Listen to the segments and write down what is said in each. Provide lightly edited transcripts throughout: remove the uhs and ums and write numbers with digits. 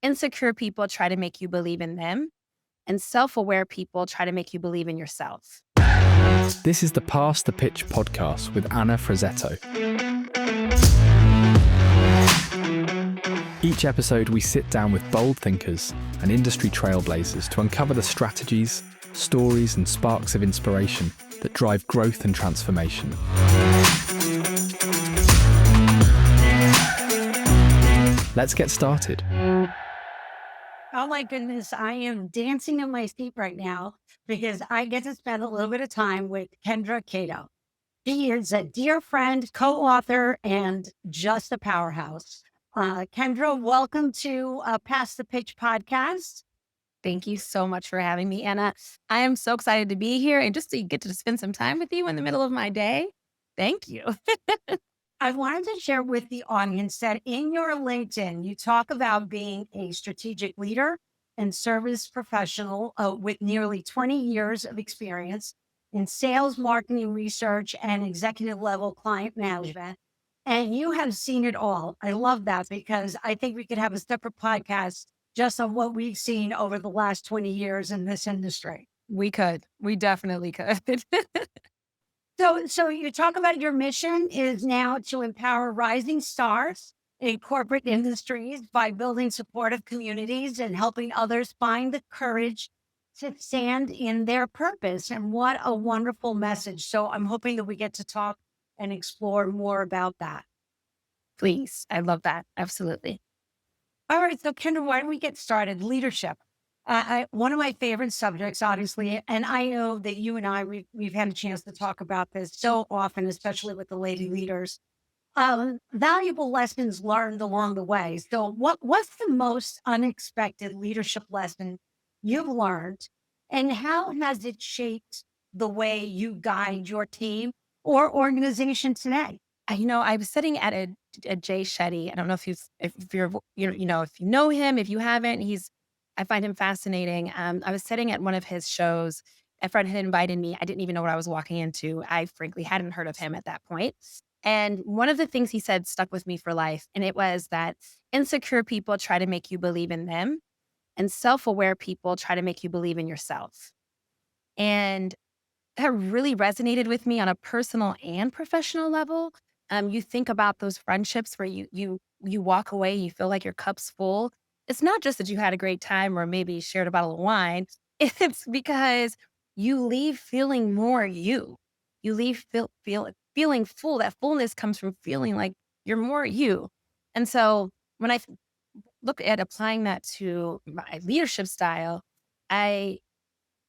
Insecure people try to make you believe in them, and self-aware people try to make you believe in yourself. This is the Pass the Pitch podcast with Anna Frazzetto. Each episode, we sit down with bold thinkers and industry trailblazers to uncover the strategies, stories, and sparks of inspiration that drive growth and transformation. Let's get started. Oh my goodness, I am dancing in my seat right now because I get to spend a little bit of time with Kendra Cato. She is a dear friend, co-author, and just a powerhouse. Kendra, welcome to Pass the Pitch podcast. Thank you so much for having me, Anna. I am so excited to be here and just to get to spend some time with you in the middle of my day. Thank you. I wanted to share with the audience that in your LinkedIn, you talk about being a strategic leader and service professional with nearly 20 years of experience in sales, marketing, research, and executive level client management. And you have seen it all. I love that because I think we could have a separate podcast just on what we've seen over the last 20 years in this industry. We definitely could. So you talk about your mission is now to empower rising stars in corporate industries by building supportive communities and helping others find the courage to stand in their purpose. And what a wonderful message. So I'm hoping that we get to talk and explore more about that. Please. I love that. Absolutely. All right. So Kendra, why don't we get started? Leadership. One of my favorite subjects, obviously, and I know that you and I, we've had a chance to talk about this so often, especially with the lady leaders. Valuable lessons learned along the way. So what's the most unexpected leadership lesson you've learned, and how has it shaped the way you guide your team or organization today? I was sitting at a Jay Shetty. I don't know if if you know him, if you haven't, I find him fascinating. I was sitting at one of his shows. A friend had invited me. I didn't even know what I was walking into. I frankly hadn't heard of him at that point. And one of the things he said stuck with me for life. And it was that insecure people try to make you believe in them, and self-aware people try to make you believe in yourself. And that really resonated with me on a personal and professional level. You think about those friendships where you walk away, you feel like your cup's full. It's not just that you had a great time or maybe shared a bottle of wine. It's because you leave feeling more you. You leave feeling full. That fullness comes from feeling like you're more you. And so when I look at applying that to my leadership style, I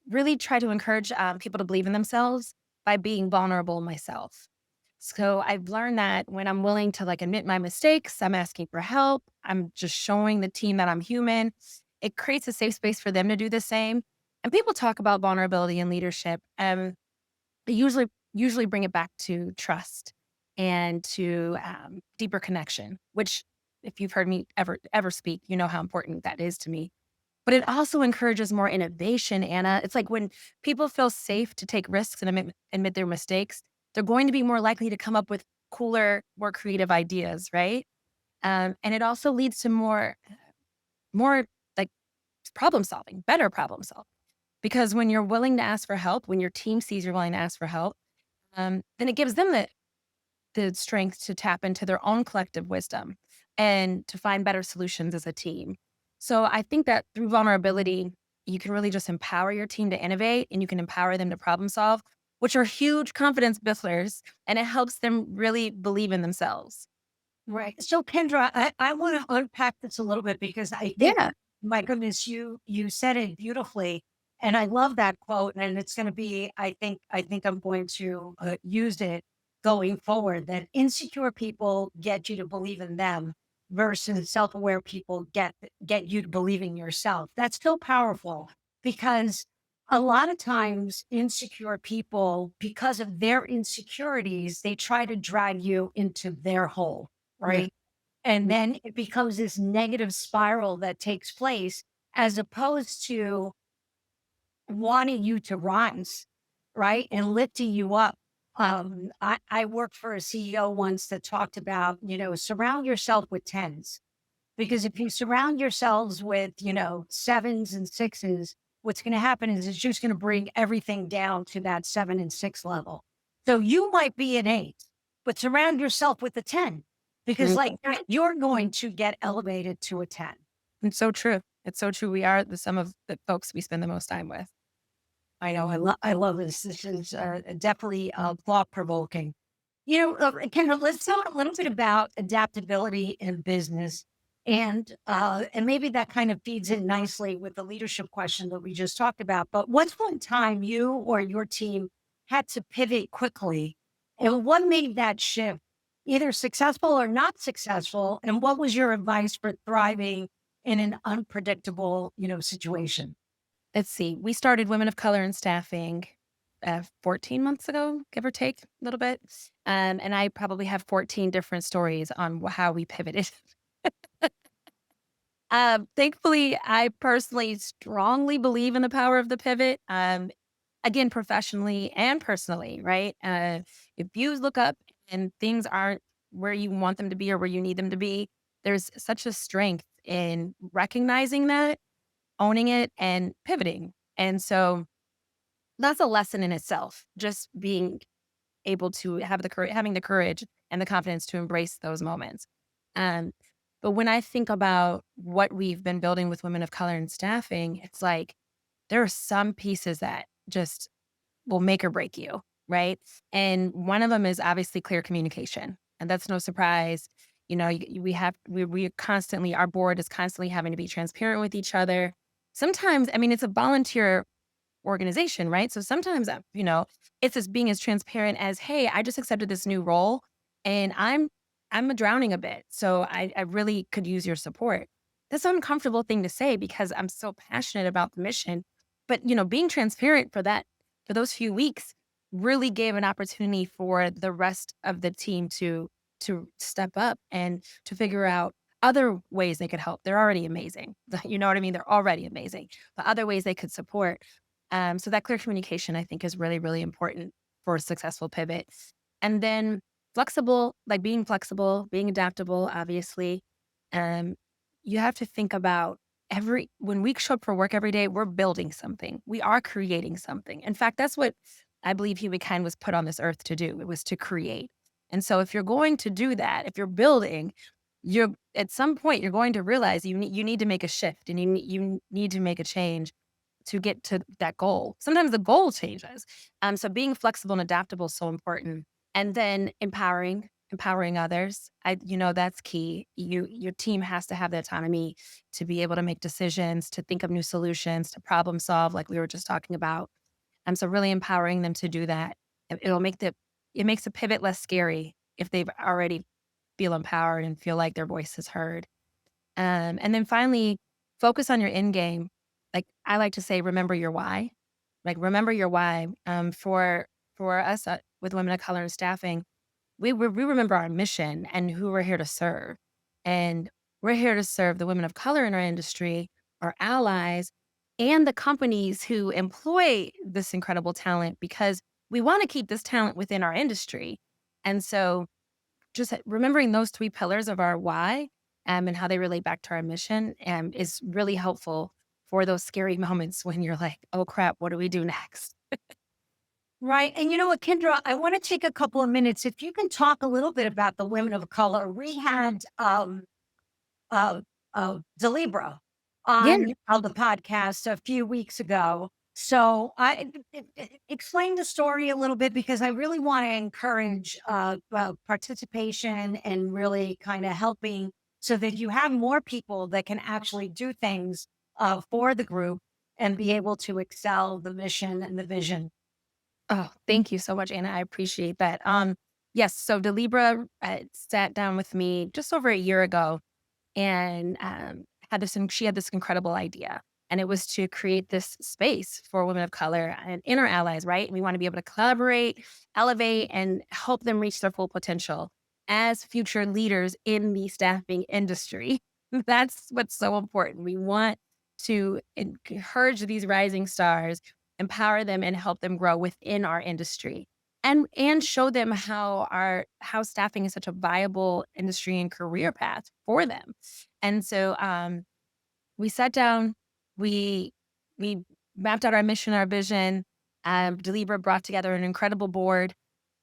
really try to encourage people to believe in themselves by being vulnerable myself. So I've learned that when I'm willing to admit my mistakes, I'm asking for help, I'm just showing the team that I'm human, it creates a safe space for them to do the same. And people talk about vulnerability in leadership. They usually bring it back to trust and to deeper connection, which if you've heard me ever speak, you know how important that is to me. But it also encourages more innovation, Anna. It's like when people feel safe to take risks and admit their mistakes, they're going to be more likely to come up with cooler, more creative ideas, right? And it also leads to more like problem solving, better problem solving. Because when you're willing to ask for help, when your team sees you're willing to ask for help, then it gives them the strength to tap into their own collective wisdom and to find better solutions as a team. So I think that through vulnerability, you can really just empower your team to innovate, and you can empower them to problem solve, which are huge confidence builders, and it helps them really believe in themselves. Right. So Kendra, I want to unpack this a little bit because I think, Yeah. my goodness, you said it beautifully. And I love that quote. And it's going to be, I think I'm going to use it going forward, that insecure people get you to believe in them versus self-aware people get you to believe in yourself. That's so powerful because a lot of times insecure people, because of their insecurities, they try to drag you into their hole. Yeah. Right. And then it becomes this negative spiral that takes place as opposed to wanting you to rise, right? And lifting you up. I worked for a CEO once that talked about, surround yourself with tens. Because if you surround yourselves with, sevens and sixes, what's going to happen is it's just going to bring everything down to that 7 and 6 level. So you might be an 8, but surround yourself with a 10 because, Mm, like that, you're going to get elevated to a 10. it's so true. It's so true. We are the some of the folks we spend the most time with. I know. I love this. This is definitely thought provoking. Kendra, let's talk a little bit about adaptability in business, and maybe that kind of feeds in nicely with the leadership question that we just talked about. But what's one time you or your team had to pivot quickly, and what made that shift either successful or not successful? And what was your advice for thriving in an unpredictable, situation? Let's see. We started Women of Color in Staffing 14 months ago, give or take a little bit. And I probably have 14 different stories on how we pivoted. Thankfully, I personally strongly believe in the power of the pivot. Again, professionally and personally, right? If you look up and things aren't where you want them to be or where you need them to be, there's such a strength in recognizing that, owning it, and pivoting. And so that's a lesson in itself, just being able to have the courage, having the courage and the confidence to embrace those moments. Um, but when I think about what we've been building with women of color in staffing, it's like there are some pieces that just will make or break you, right? And one of them is obviously clear communication, and that's no surprise. We constantly, our board is constantly having to be transparent with each other. Sometimes, I mean, it's a volunteer organization, right? So sometimes, it's just being as transparent as, "Hey, I just accepted this new role and I'm drowning a bit. So I really could use your support." That's an uncomfortable thing to say because I'm so passionate about the mission. But, being transparent for those few weeks really gave an opportunity for the rest of the team to step up and to figure out other ways they could help. They're already amazing. You know what I mean? They're already amazing. But other ways they could support. So that clear communication, I think, is really, really important for a successful pivot. And then flexible, like being flexible, being adaptable, obviously. Um, you have to think about when we show up for work every day, we're building something. We are creating something. In fact, that's what I believe humankind was put on this earth to do. It was to create. And so if you're going to do that, if you're building, you're at some point you're going to realize you need to make a shift and you need to make a change to get to that goal. Sometimes the goal changes. So being flexible and adaptable is so important. And then empowering others. That's key. Your team has to have the autonomy to be able to make decisions, to think of new solutions, to problem solve, like we were just talking about. So really empowering them to do that. It makes the pivot less scary if they've already feel empowered and feel like their voice is heard. And then finally, focus on your end game. Like I like to say, remember your why. Like remember your why. For us with women of color in staffing, we remember our mission and who we're here to serve. And we're here to serve the women of color in our industry, our allies, and the companies who employ this incredible talent because we want to keep this talent within our industry. And so just remembering those 3 pillars of our why, and how they relate back to our mission, is really helpful for those scary moments when you're like, "Oh crap, what do we do next?" Right. And you know what, Kendra, I want to take a couple of minutes. If you can talk a little bit about the women of color. We had uh, Delibra Yeah. on the podcast a few weeks ago. So explain the story a little bit because I really want to encourage participation and really kind of helping so that you have more people that can actually do things for the group and be able to excel the mission and the vision. Oh, thank you so much, Anna. I appreciate that. Yes, so Delibra sat down with me just over a year ago and she had this incredible idea. And it was to create this space for women of color and inner allies, right? We want to be able to collaborate, elevate, and help them reach their full potential as future leaders in the staffing industry. That's what's so important. We want to encourage these rising stars, empower them, and help them grow within our industry. And show them how staffing is such a viable industry and career path for them. And so we sat down, we we mapped out our mission, our vision. Delibra brought together an incredible board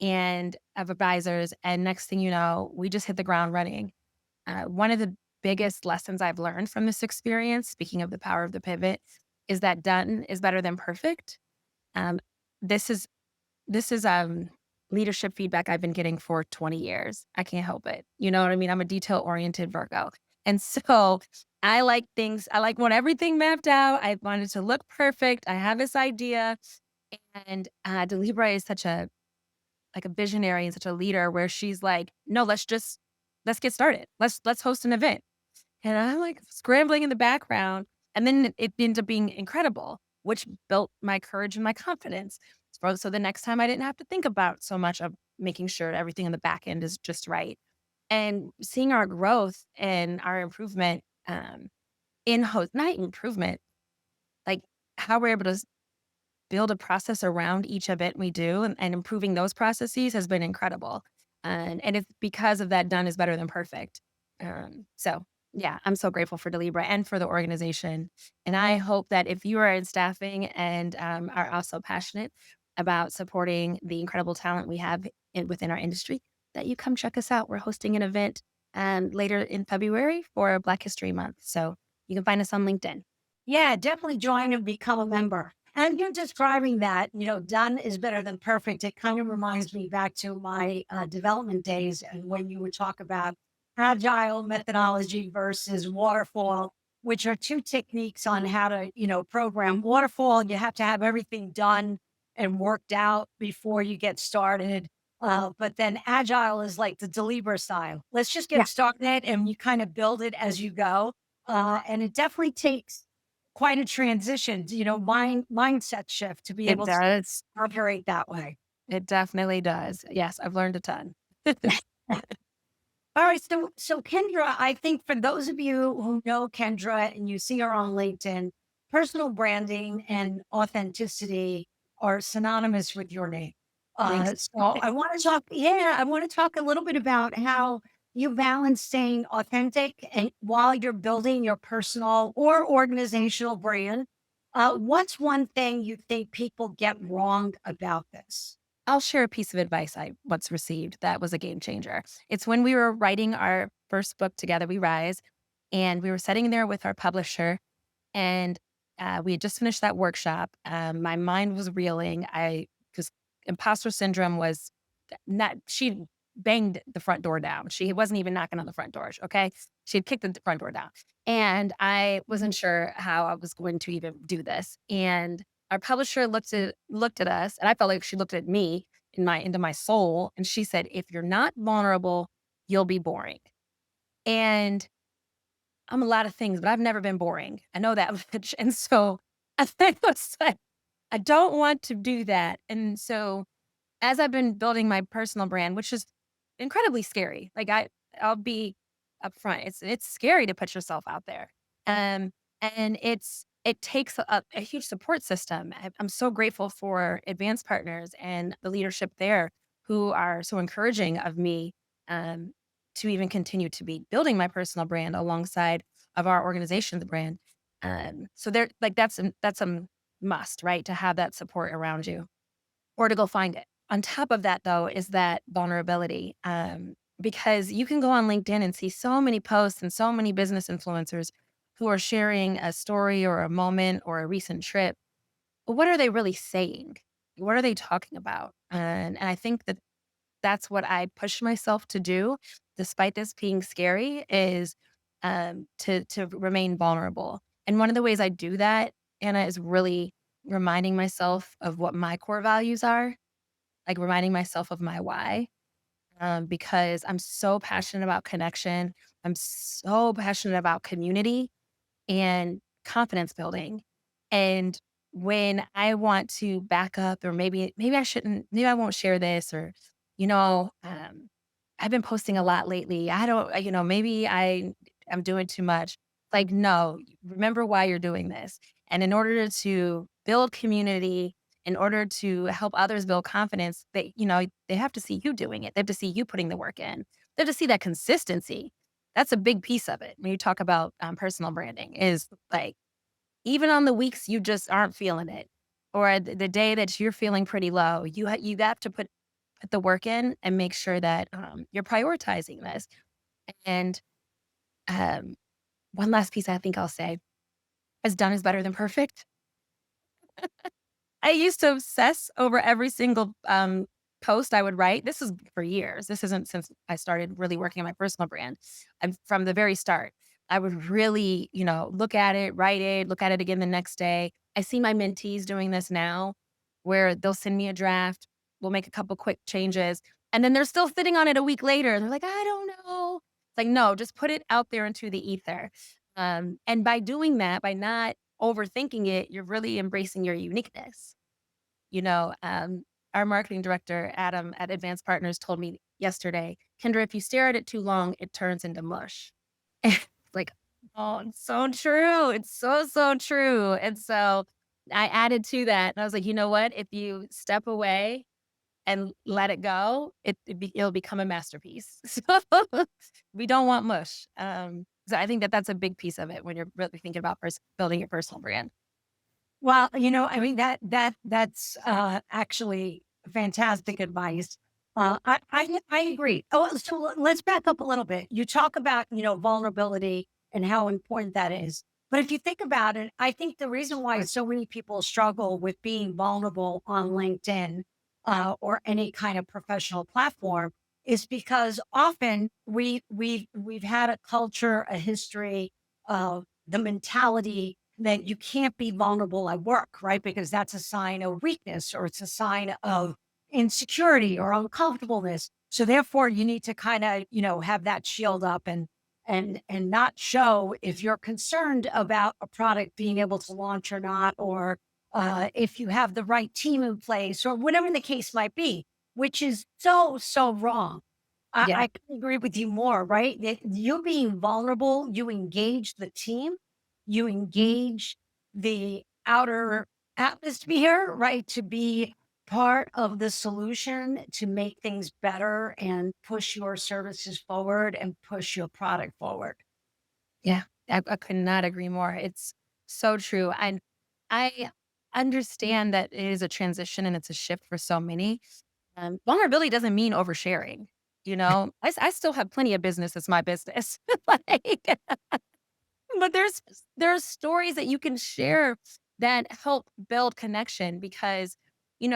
and of advisors. And next thing you know, we just hit the ground running. One of the biggest lessons I've learned from this experience, speaking of the power of the pivot, is that done is better than perfect. Um, this is this is leadership feedback I've been getting for 20 years. I can't help it. You know what I mean? I'm a detail oriented Virgo. And so I like want everything mapped out. I want it to look perfect. I have this idea. And Delibra is such a like a visionary and such a leader where she's like, no, let's get started. Let's host an event. And I'm like scrambling in the background. And then it ended up being incredible, which built my courage and my confidence. So the next time I didn't have to think about so much of making sure everything in the back end is just right. And seeing our growth and our improvement in host, not improvement, like how we're able to build a process around each event we do and improving those processes has been incredible. And it's because of that done is better than perfect. So yeah, I'm so grateful for Delibra and for the organization. And I hope that if you are in staffing and are also passionate about supporting the incredible talent we have within our industry, that you come check us out. We're hosting an event later in February for Black History Month. So you can find us on LinkedIn. Yeah, definitely join and become a member. And you're describing that, done is better than perfect. It kind of reminds me back to my development days and when you would talk about agile methodology versus waterfall, which are two techniques on how to, program. Waterfall, you have to have everything done and worked out before you get started. But then agile is like the Delibra style. Let's just Yeah, get started and you kind of build it as you go. And it definitely takes quite a transition, mindset shift to be it able to does. operate that way. It definitely does. Yes, I've learned a ton. All right. So Kendra, I think for those of you who know Kendra and you see her on LinkedIn, personal branding and authenticity are synonymous with your name. Thanks. So I want to talk, I want to talk a little bit about how you balance staying authentic and while you're building your personal or organizational brand. What's one thing you think people get wrong about this? I'll share a piece of advice I once received that was a game changer. It's when we were writing our first book together, We Rise, and we were sitting there with our publisher, and we had just finished that workshop. My mind was reeling. Because imposter syndrome was not, she banged the front door down. She wasn't even knocking on the front door. Okay. She had kicked the front door down. And I wasn't sure how I was going to even do this. And our publisher looked at us, and I felt like she looked at me into my soul. And she said, if you're not vulnerable, you'll be boring. And I'm a lot of things, but I've never been boring. I know that much. And so I think was like, I don't want to do that. And so as I've been building my personal brand, which is incredibly scary, like I'll be upfront. It's scary to put yourself out there. Um, and it takes a huge support system. I'm so grateful for advanced partners and the leadership there who are so encouraging of me um, to even continue to be building my personal brand alongside of our organization's brand. So there, like that's a must, right? To have that support around you or to go find it. On top of that, though, is that vulnerability. Because you can go on LinkedIn and see so many posts and so many business influencers who are sharing a story or a moment or a recent trip. But what are they really saying? What are they talking about? And I think that that's what I push myself to do, despite this being scary, is to remain vulnerable. And one of the ways I do that, Anna, is really reminding myself of what my core values are, like reminding myself of my why, because I'm so passionate about connection. I'm so passionate about community and confidence building. And when I want to back up, or maybe I shouldn't, maybe I won't share this, or you know, I've been posting a lot lately. I don't, maybe I'm doing too much. Like, no, remember why you're doing this. And in order to build community, in order to help others build confidence, they have to see you doing it. They have to see you putting the work in. They have to see that consistency. That's a big piece of it when you talk about, personal branding is, like, even on the weeks you just aren't feeling it, or the day that you're feeling pretty low, you have to put the work in and make sure that, you're prioritizing this. And, um, one last piece I think I'll say is done is better than perfect. I used to obsess over every single, post I would write. This is for years. This isn't since I started really working on my personal brand. From the very start. I would really, look at it, write it, look at it again the next day. I see my mentees doing this now where they'll send me a draft, we'll make a couple quick changes, and then they're still sitting on it a week later. And they're like, I don't know. It's like, no, just put it out there into the ether. And by doing that, by not overthinking it, you're really embracing your uniqueness. You know, um, our marketing director, Adam at Advanced Partners, told me yesterday, Kendra, if you stare at it too long, it turns into mush. Like, oh, it's so true. It's so, so true. And so I added to that. And I was like, you know what? If you step away and let it go, it'll become a masterpiece. So we don't want mush. So I think that that's a big piece of it when you're really thinking about building your personal brand. Well, I mean, that's actually fantastic advice. I agree. Oh, so let's back up a little bit. You talk about, vulnerability and how important that is. But if you think about it, I think the reason why so many people struggle with being vulnerable on LinkedIn or any kind of professional platform is because often we've had a culture, a history of the mentality that you can't be vulnerable at work, right? Because that's a sign of weakness or it's a sign of insecurity or uncomfortableness. So therefore you need to kind of, have that shield up and not show if you're concerned about a product being able to launch or not, or if you have the right team in place or whatever the case might be, which is so, so wrong. Yeah. I couldn't agree with you more, right? That you being vulnerable, you engage the team, you engage the outer atmosphere, right? To be part of the solution to make things better and push your services forward and push your product forward. Yeah, I could not agree more. It's so true. And I understand that it is a transition and it's a shift for so many. Vulnerability doesn't mean oversharing. I still have plenty of business. It's my business. Like, but there's stories that you can share that help build connection because,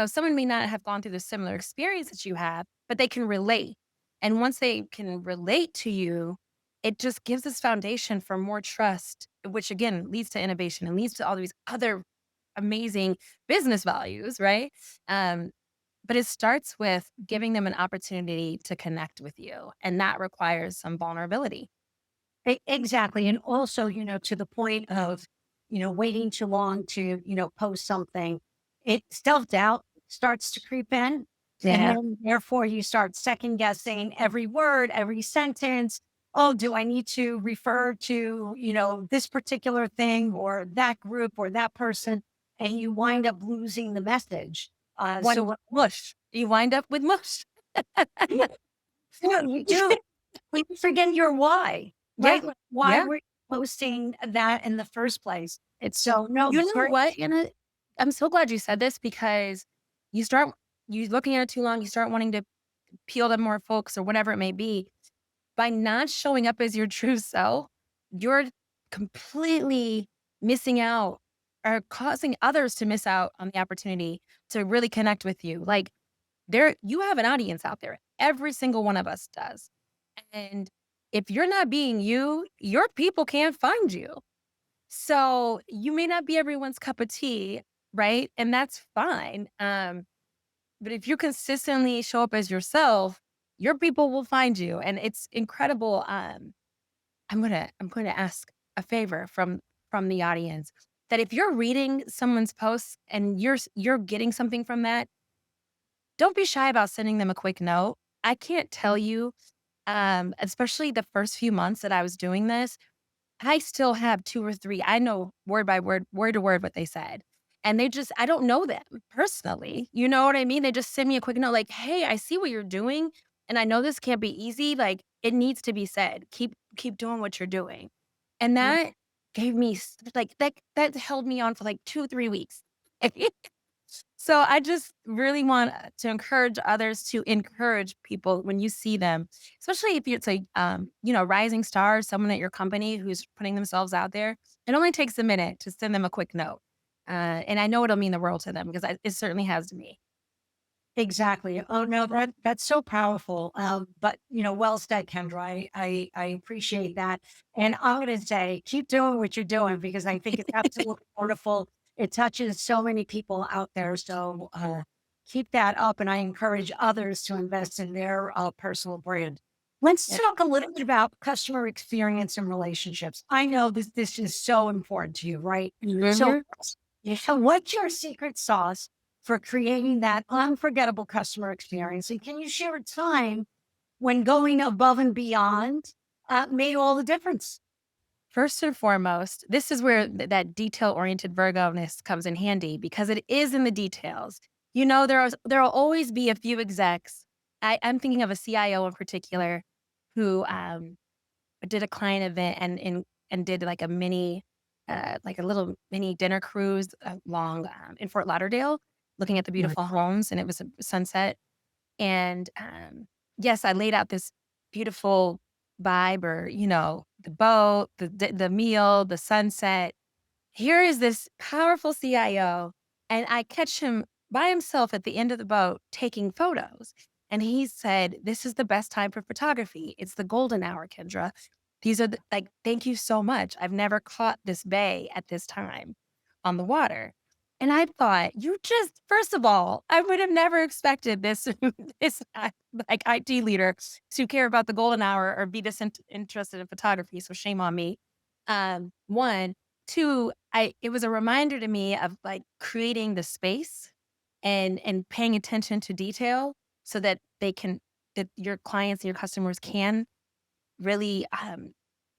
someone may not have gone through the similar experience that you have, but they can relate. And once they can relate to you, it just gives this foundation for more trust, which again leads to innovation and leads to all these other amazing business values, right? Um, but it starts with giving them an opportunity to connect with you, and that requires some vulnerability. Exactly. And also, to the point of, waiting too long to, post something, it self doubt starts to creep in. And Yeah. then therefore you start second guessing every word, every sentence. Oh, do I need to refer to, this particular thing or that group or that person? And you wind up losing the message. One mush. You wind up with mush. Yeah, you do. We forget your why, Yeah. right? Like, why Yeah. we're posting that in the first place. It's So, no, you know great. what? I'm so glad you said this because you start you looking at it too long, you start wanting to appeal to more folks or whatever it may be. By not showing up as your true self, you're completely missing out or causing others to miss out on the opportunity to really connect with you. Like you have an audience out there. Every single one of us does. And if you're not being you, your people can't find you. So you may not be everyone's cup of tea, right? And that's fine. But if you consistently show up as yourself, your people will find you. And it's incredible. I'm gonna ask a favor from the audience that if you're reading someone's posts and you're getting something from that, don't be shy about sending them a quick note. I can't tell you, especially the first few months that I was doing this, I still have 2 or 3. I know word by word, word to word what they said. And I don't know them personally. You know what I mean? They just send me a quick note like, "Hey, I see what you're doing, and I know this can't be easy. Like, it needs to be said. Keep doing what you're doing. And that gave me like that held me on for like 2, 3 weeks. So I just really want to encourage others to encourage people when you see them, especially if it's a rising star, someone at your company who's putting themselves out there. It only takes a minute to send them a quick note, and I know it'll mean the world to them because it certainly has to me. Exactly. Oh no, that's so powerful. But well said, Kendra. I appreciate that. And I'm gonna say, keep doing what you're doing because I think it's absolutely wonderful. It touches so many people out there. So keep that up. And I encourage others to invest in their personal brand. Let's Yeah. talk a little bit about customer experience and relationships. I know this is so important to you, right? So Mhm. yeah, what's your secret sauce for creating that unforgettable customer experience? And can you share a time when going above and beyond made all the difference? First and foremost, this is where that detail-oriented Virgo-ness comes in handy because it is in the details. There'll always be a few execs. I'm thinking of a CIO in particular who did a client event and did like a mini, like a little mini dinner cruise along in Fort Lauderdale, looking at the Right. beautiful homes, and it was a sunset. And, yes, I laid out this beautiful vibe or, the boat, the meal, the sunset. Here is this powerful CIO, and I catch him by himself at the end of the boat taking photos. And he said, "This is the best time for photography. It's the golden hour, Kendra. These are thank you so much. I've never caught this bay at this time on the water." And I thought, first of all, I would have never expected this, this like IT leader to care about the golden hour or be this interested in photography. So shame on me. One, two, it was a reminder to me of like creating the space and paying attention to detail so that that your clients and your customers can really I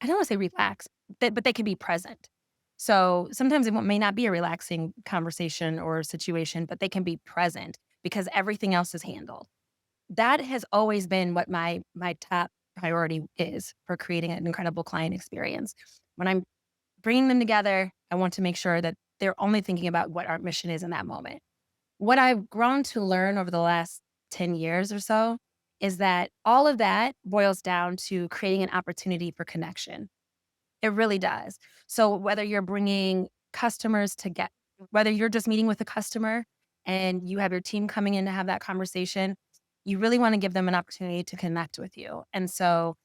don't want to say relax, but they can be present. So sometimes may not be a relaxing conversation or situation, but they can be present because everything else is handled. That has always been what my top priority is for creating an incredible client experience. When I'm bringing them together, I want to make sure that they're only thinking about what our mission is in that moment. What I've grown to learn over the last 10 years or so is that all of that boils down to creating an opportunity for connection. It really does. So whether you're bringing customers to get, whether you're just meeting with a customer and you have your team coming in to have that conversation, you really want to give them an opportunity to connect with you. And so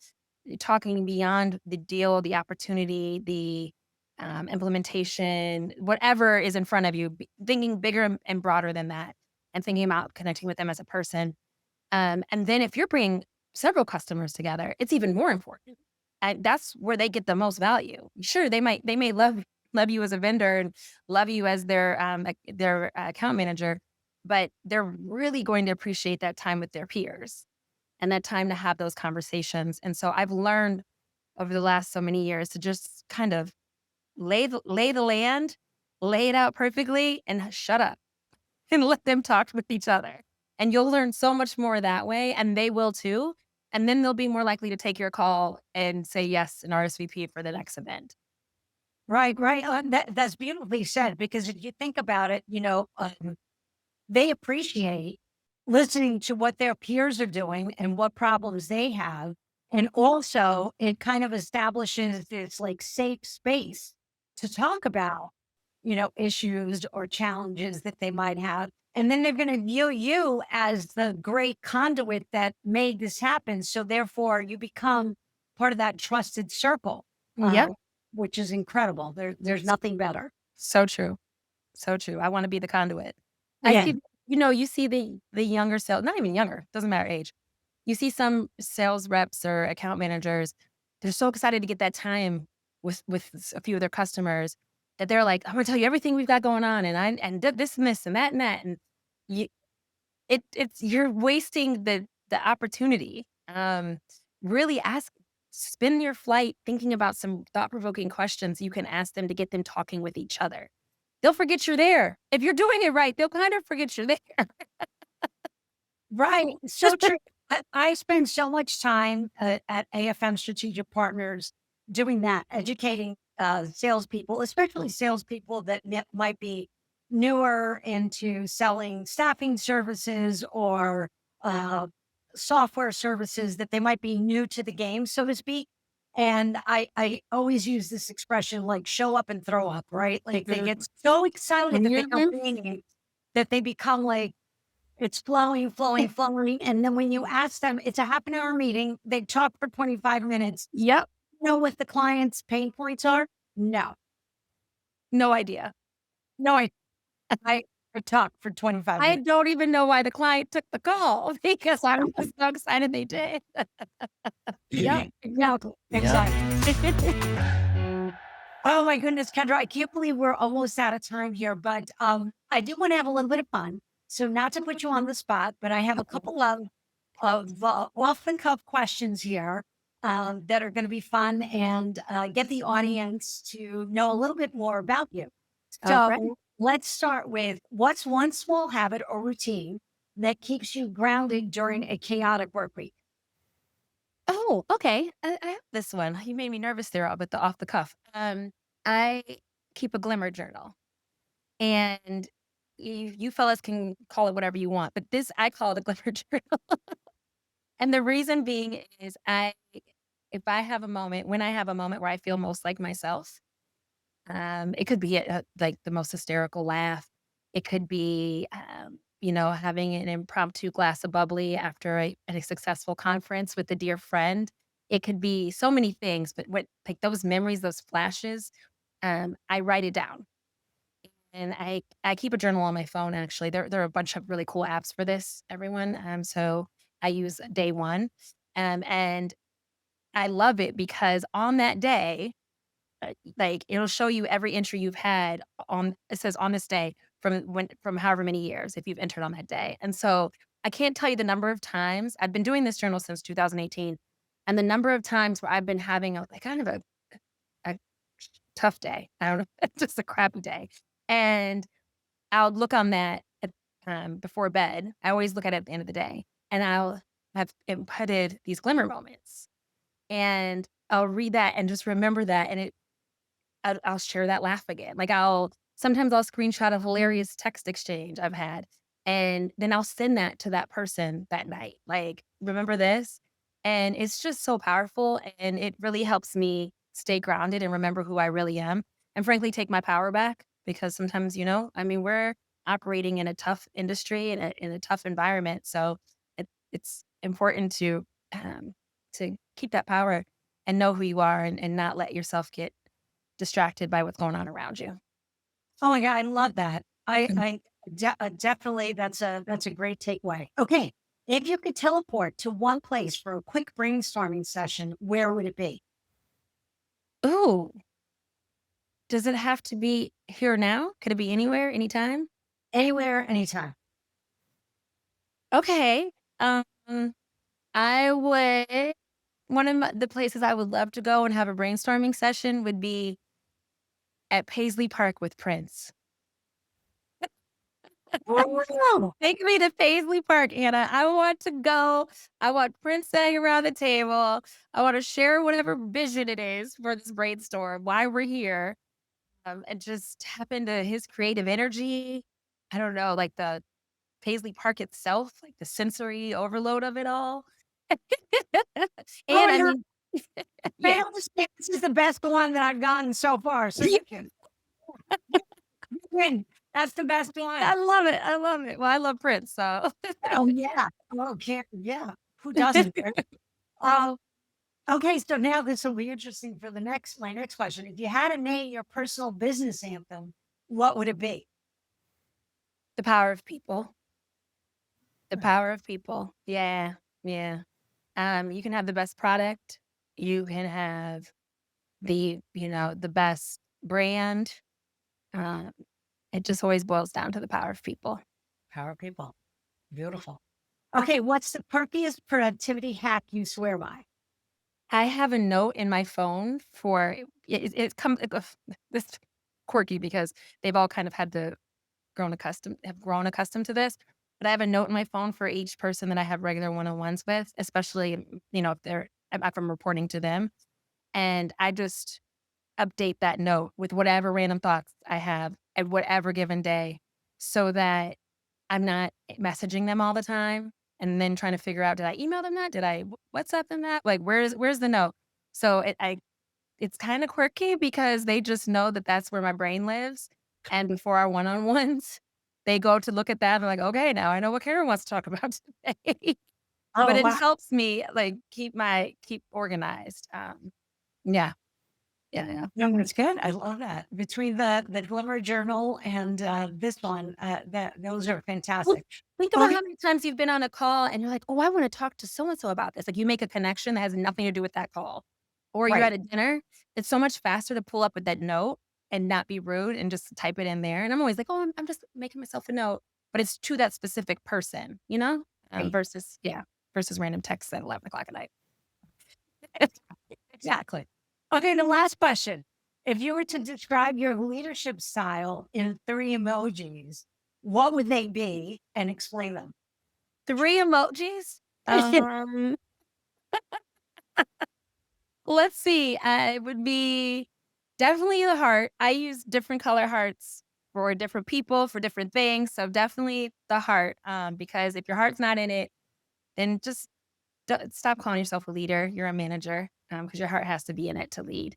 talking beyond the deal, the opportunity, the implementation, whatever is in front of you, thinking bigger and broader than that, and thinking about connecting with them as a person. And then if you're bringing several customers together, it's even more important. And that's where they get the most value. Sure, they may love you as a vendor and love you as their account manager, but they're really going to appreciate that time with their peers and that time to have those conversations. And so I've learned over the last so many years to just kind of lay the land, lay it out perfectly, and shut up and let them talk with each other. And you'll learn so much more that way, and they will too. And then they'll be more likely to take your call and say yes and RSVP for the next event. Right, right. That's beautifully said because if you think about it, they appreciate listening to what their peers are doing and what problems they have. And also, it kind of establishes this like safe space to talk about, issues or challenges that they might have. And then they're going to view you as the great conduit that made this happen. So, therefore, you become part of that trusted circle, uh, Yep. which is incredible. There's nothing better. So true. So true. I want to be the conduit. I Yeah. see, you see the younger sales, not even younger, doesn't matter age. You see some sales reps or account managers, they're so excited to get that time with a few of their customers that they're like, "I'm gonna tell you everything we've got going on, and this and this and that and that." And you it's you're wasting the opportunity. Really spend your flight thinking about some thought-provoking questions you can ask them to get them talking with each other. They'll forget you're there. If you're doing it right, they'll kind of forget you're there. Right. So true. I spend so much time at AFM Strategic Partners doing that, educating salespeople, especially salespeople that might be newer into selling staffing services or uh, software services that they might be new to the game, so to speak. And I always use this expression like show up and throw up, right? Like they get so excited that they have Mhm. meaning that they become like it's flowing, flowing, flowing, and then when you ask them it's a half-an-hour meeting, they talk for 25 minutes. Yep. You know what the client's pain points are? No. No idea. No, I I talk for 25 I minutes. don't even know why the client took the call because I was so excited they did. Yep. Exactly, Yep. exactly. Oh my goodness, Kendra, I can't believe we're almost out of time here, but I do want to have a little bit of fun. So not to put you on the spot, but I have a couple of off the cuff questions here that are going to be fun and get the audience to know a little bit more about you. Okay. So let's start with what's one small habit or routine that keeps you grounded during a chaotic work week? Oh, okay. I have this one. You made me nervous there with the off the cuff. I keep a glimmer journal, and you fellas can call it whatever you want, but this I call it a glimmer journal. And the reason being is if I have a moment, when I have a moment where I feel most like myself, it could be like the most hysterical laugh. It could be, having an impromptu glass of bubbly after a successful conference with a dear friend. It could be so many things, but what like those memories, those flashes, I write it down, and I keep a journal on my phone. Actually, there are a bunch of really cool apps for this. Everyone, so I use Day One, and I love it because on that day like, it'll show you every entry you've had on it says, "On this day," from however many years if you've entered on that day, and so, I can't tell you the number of times I've been doing this journal since 2018, and the number of times where I've been having kind of a tough day. I don't know, just a crappy day, and I'll look on that before bed. I always look at it at the end of the day, and I'll have inputted these glimmer moments, and I'll read that and just remember that, and I'll share that laugh again. Like, sometimes I'll screenshot a hilarious text exchange I've had, and then I'll send that to that person that night. Like, "Remember this?" And it's just so powerful, and it really helps me stay grounded and remember who I really am, and frankly, take my power back because sometimes, I mean, we're operating in a tough industry, in a tough environment, so it's important to keep that power and know who you are and not let yourself get distracted by what's going on around you. Oh my God, I love that. Mm. Definitely that's a great takeaway. Okay. If you could teleport to one place for a quick brainstorming session, where would it be? Ooh, does it have to be here now? Could it be anywhere, anytime? Anywhere, anytime. Okay. Um, I would one of the places I would love to go and have a brainstorming session would be at Paisley Park with Prince. Oh, wow. Take me to Paisley Park, Anna. I want to go. I want Prince sitting around the table. I want to share whatever vision it is for this brainstorm, why we're here, and just tap into his creative energy. I don't know, like the Paisley Park itself, like the sensory overload of it all. Oh, And I you're mean, yeah. failed to say this is the best one that I've gotten so far. So you can win. That's the best I one. love it. I love it. Well, I love Prince, so Oh yeah. Oh, can't. Yeah. Who doesn't? Right? Uh, okay. So now this will be interesting for my next question. If you had to name your personal business anthem, what would it be? the power of people. The Hmm. power of people. Yeah. Yeah. You can have the best product. You can have the best brand. Um, it just always boils down to the power of people. Power people. Beautiful. Okay. What's the perkiest productivity hack you swear by? I have a note in my phone for it comes this quirky because they've all kind of had to grown accustomed to this. but I have a note in my phone for each person that I have regular one-on-ones with, especially, if I'm reporting to them. And I just update that note with whatever random thoughts I have at whatever given day so that I'm not messaging them all the time and then trying to figure out, did I email them that? Did I WhatsApp them that? Like, where's the note? So it's kind of quirky because they just know that that's where my brain lives. And before our one-on-ones, they go to look at that and they're like, okay, now I know what Karen wants to talk about today. But Oh, it wow. helps me like keep organized. Yeah. Yeah. Yeah. No, that's good. I love that. Between the Glimmer Journal and this one, those are Well, fantastic. think about Okay. how many times you've been on a call and you're like, "Oh, I wanna talk to so and so about this." Like, you make a connection that has nothing to do with that call. Or you're at Right. a dinner, it's so much faster to pull up with that note and not be rude and just type it in there, and I'm always like, "Oh, I'm just making myself a note," but it's to that specific person, you know? Right. Versus random texts at 11 o'clock at night. Exactly. Okay, the last question. If you were to describe your leadership style in 3 emojis, what would they be and explain them? 3 emojis? Let's see, it would be definitely the heart. I use different color hearts for different people, for different things, so definitely the heart, because if your heart's not in it, then just stop calling yourself a leader, you're a manager, because your heart has to be in it to lead.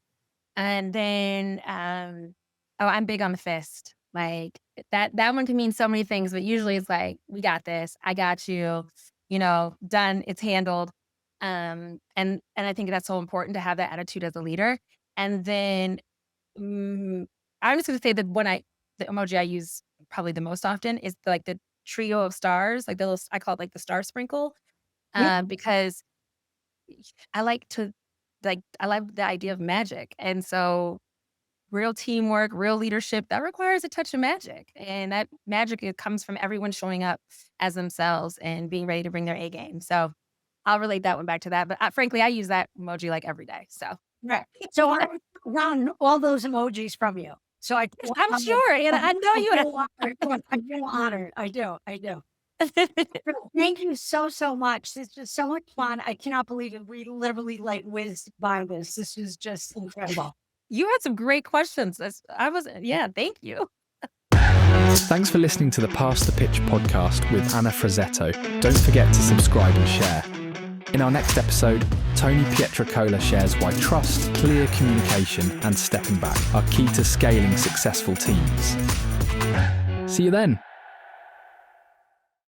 And then, I'm big on the fist, like, that one can mean so many things, but usually it's like, "We got this, I got you," "Done, it's handled." And I think that's so important to have that attitude as a leader. And then, mm, I'm just gonna say the emoji I use probably the most often is like the trio of stars, like the little I call it like the star sprinkle, Yeah. because I like the idea of magic, and so real teamwork, real leadership, that requires a touch of magic, and that magic, it comes from everyone showing up as themselves and being ready to bring their A game, so I'll relate that one back to that, but, frankly, I use that emoji, like, every day, so Right. So I run all those emojis from you. So I feel I'm honored. sure, and I know I you feel honored. I feel honored. I do. I do. Thank you so, so much. This was so much fun. I cannot believe it. We literally like whizzed by this. This was just incredible. You had some great questions, yeah, thank you. Thanks for listening to the Pass the Pitch podcast with Anna Frazzetto. Don't forget to subscribe and share. In our next episode, Tony Pietrocola shares why trust, clear communication, and stepping back are key to scaling successful teams. See you then.